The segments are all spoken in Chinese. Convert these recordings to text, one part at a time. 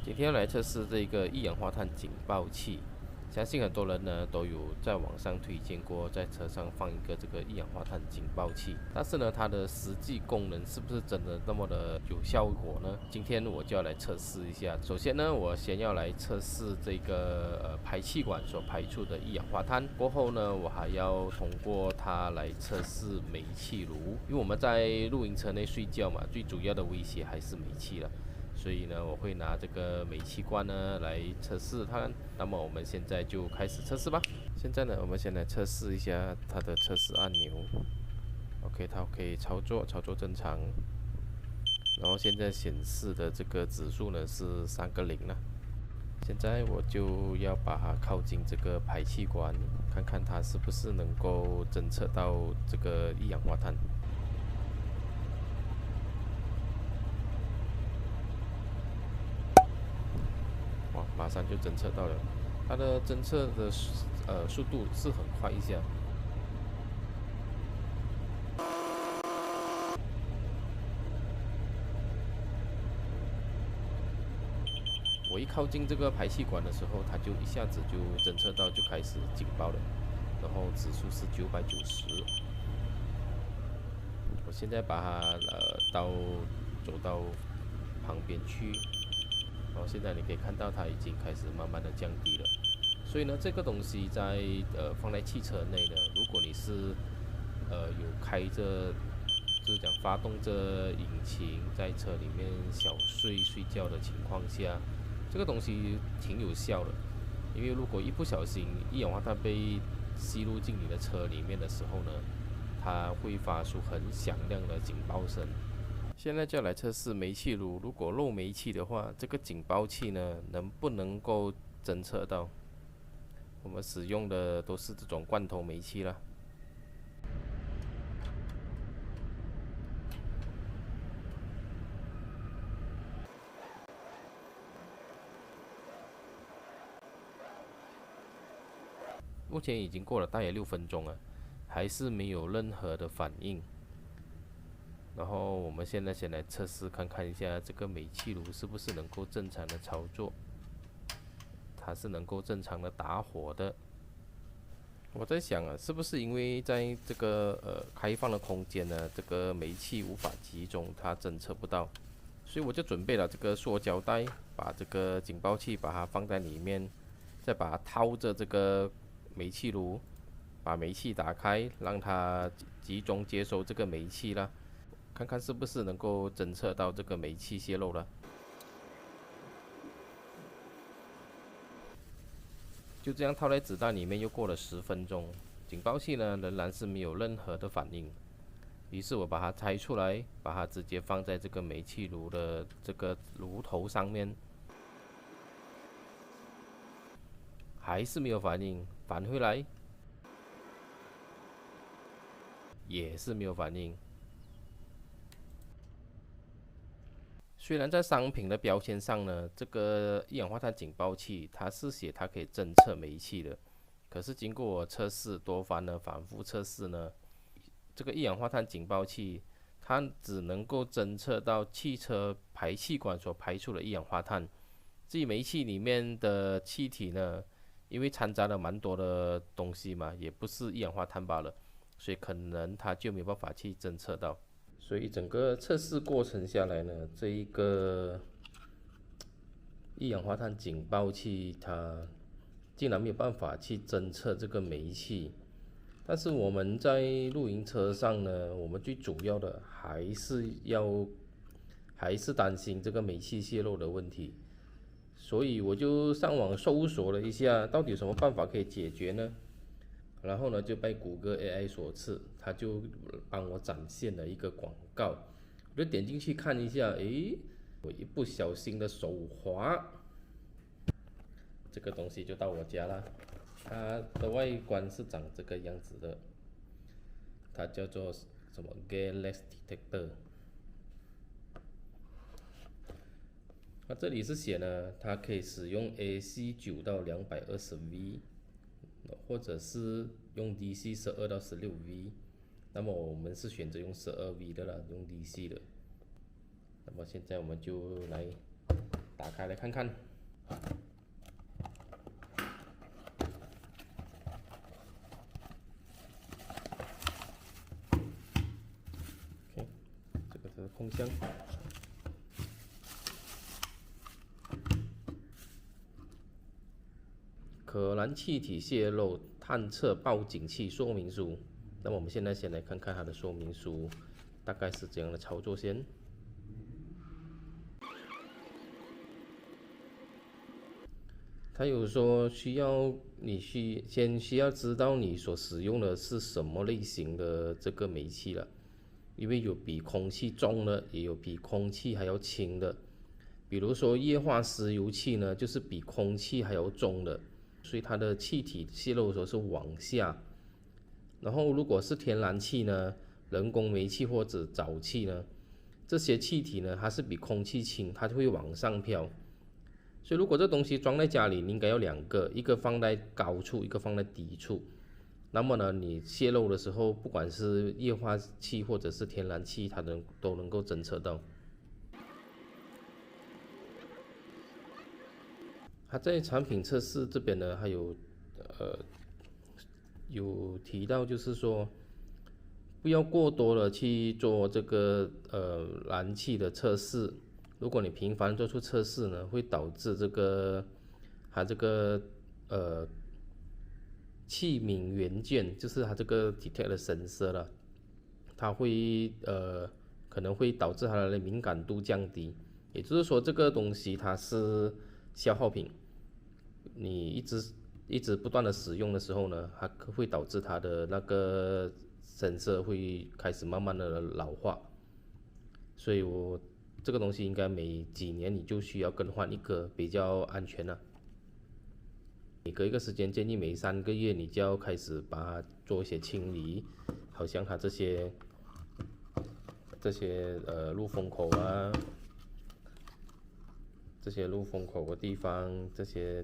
今天要来测试这个一氧化碳警报器，相信很多人呢都有在网上推荐过，在车上放一个这个一氧化碳警报器。但是呢，它的实际功能是不是真的那么的有效果呢？今天我就要来测试一下。首先呢，我先要来测试这个排气管所排出的一氧化碳，过后呢，我还要通过它来测试煤气炉，因为我们在露营车内睡觉嘛，最主要的威胁还是煤气了。所以呢，我会拿这个煤气罐呢来测试它。那么我们现在就开始测试吧。现在呢，我们先来测试一下它的测试按钮。OK，它可以操作正常。然后现在显示的这个指数呢是3个0了。现在我就要把它靠近这个排气管，看看它是不是能够侦测到这个一氧化碳。哇，马上就侦测到了，它的侦测的速度是很快一下。我一靠近这个排气管的时候，它就一下子就侦测到，就开始警报了，然后指数是990。我现在把它走到旁边去，然后现在你可以看到它已经开始慢慢的降低了。所以呢，这个东西在放在汽车内呢，如果你是有开着，就是讲发动着引擎在车里面小睡觉的情况下，这个东西挺有效的。因为如果一不小心一氧化碳被吸入进你的车里面的时候呢，它会发出很响亮的警报声。现在就来测试煤气炉，如果漏煤气的话，这个警报器呢能不能够侦测到？我们使用的都是这种罐头煤气啦。目前已经过了大约6分钟了，还是没有任何的反应。然后我们现在先来测试看看一下这个煤气炉是不是能够正常的操作，它是能够正常的打火的。我在想啊，是不是因为在这个开放的空间呢，这个煤气无法集中，它侦测不到，所以我就准备了这个塑胶袋，把这个警报器把它放在里面，再把它套着这个煤气炉，把煤气打开，让它集中接收这个煤气啦，看看是不是能够侦测到这个煤气泄漏了。就这样套在子弹里面，又过了10分钟，警报器呢仍然是没有任何的反应。于是我把它拆出来，把它直接放在这个煤气炉的这个炉头上面，还是没有反应，返回来也是没有反应。虽然在商品的标签上呢，这个一氧化碳警报器它是写它可以侦测煤气的，可是经过我测试多番的反复测试呢，这个一氧化碳警报器它只能够侦测到汽车排气管所排出的一氧化碳，至于煤气里面的气体呢，因为掺杂了蛮多的东西嘛，也不是一氧化碳罢了，所以可能它就没有办法去侦测到。所以整个测试过程下来呢，这一个一氧化碳警报器它竟然没有办法去侦测这个煤气。但是我们在露营车上呢，我们最主要的还是担心这个煤气泄漏的问题，所以我就上网搜索了一下，到底有什么办法可以解决呢？然后呢，就被谷歌 AI 所赐，它就帮我展现了一个广告，我就点进去看一下，诶，我一不小心的手滑，这个东西就到我家了。它的外观是长这个样子的，它叫做什么 Gateless Detector。它这里是写呢，它可以使用 AC9到220V，或者是用 DC 12到16V。那么我们是选择用12V 的啦，用 DC 的。那么现在我们就来打开来看看。OK， 这个是空箱。可燃气体泄漏探测报警器说明书。那么我们现在先来看看它的说明书，大概是怎样的操作先。它有说需要需要知道你所使用的是什么类型的这个煤气了，因为有比空气重的，也有比空气还要轻的。比如说液化石油气呢，就是比空气还要重的，所以它的气体泄漏的时候是往下。然后如果是天然气呢，人工煤气或者沼气呢，这些气体呢，它是比空气轻，它就会往上飘。所以如果这东西装在家里，你应该要两个，一个放在高处，一个放在低处。那么呢，你泄漏的时候，不管是液化气或者是天然气，它都能够侦测到。它在产品测试这边呢，还有有提到，就是说不要过多的去做这个燃气的测试。如果你频繁做出测试呢，会导致它这个气敏元件，就是它这个 detect 的sensor了，它会可能会导致它的敏感度降低。也就是说，这个东西它是消耗品，你一直不断的使用的时候呢，它会导致它的那个sensor会开始慢慢的老化。所以这个东西应该每几年你就需要更换一个，比较安全了。每隔一个时间，建议每3个月你就要开始把它做一些清理，好像它这些入风口啊，这些入风口的地方，这些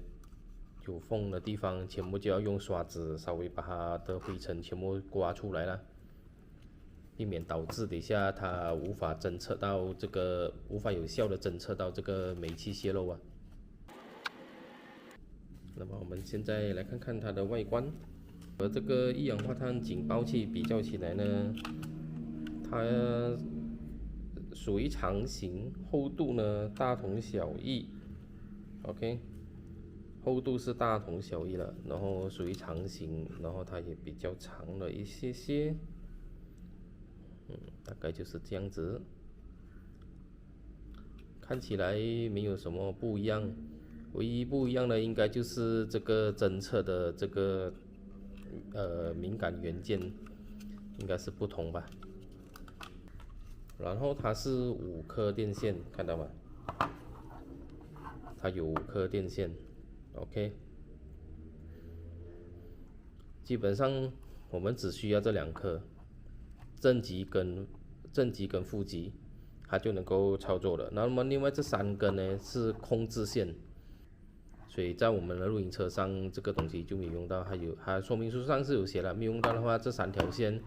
有缝的地方，全部就要用刷子稍微把它的灰尘全部刮出来了。避免导致等一下它无法有效的侦测到这个煤气泄漏啊。那么我们现在来看看它的外观，和这个一氧化碳警报器比较起来呢，它属于长形，厚度呢大同小异。OK， 厚度是大同小异了，然后属于长形，然后它也比较长了一些些。大概就是这样子，看起来没有什么不一样，唯一不一样的应该就是这个侦测的这个敏感元件应该是不同吧。然后它是5颗电线，看到吗？它有5颗电线 ，OK。基本上我们只需要这2颗。正极跟负极，它就能够操作了。那么另外这3根呢是控制线，所以在我们的露营车上这个东西就没有用到。它说明书上是有写了，没用到的话，这3条线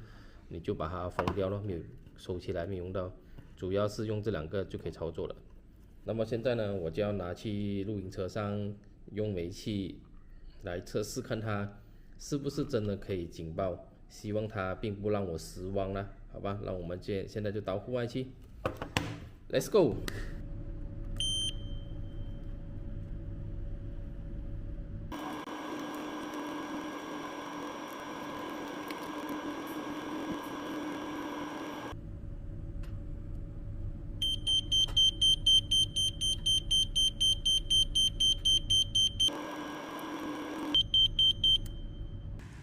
你就把它封掉了，没有收起来，没用到。主要是用这2个就可以操作了。那么现在呢，我就要拿去露营车上用煤气来测试，看它是不是真的可以警报。希望它并不让我失望了，好吧？那我们现在就到户外去 ，Let's go！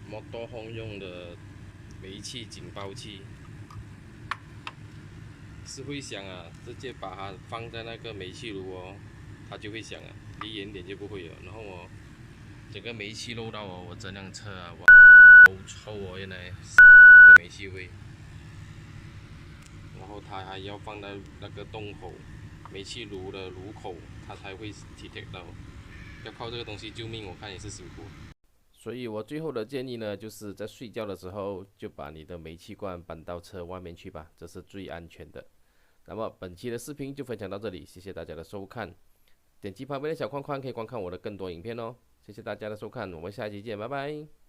摩托轰用的煤气警报器是会响啊，直接把它放在那个煤气炉哦，它就会响啊，离远点就不会了。然后整个煤气漏到我这辆车啊，哇，好臭哦，原来的煤气味。然后它还要放在那个洞口，煤气炉的炉口，它才会 detect 到。要靠这个东西救命，我看也是辛苦。所以我最后的建议呢，就是在睡觉的时候就把你的煤气罐搬到车外面去吧，这是最安全的。那么本期的视频就分享到这里，谢谢大家的收看。点击旁边的小框框可以观看我的更多影片哦。谢谢大家的收看，我们下期见，拜拜。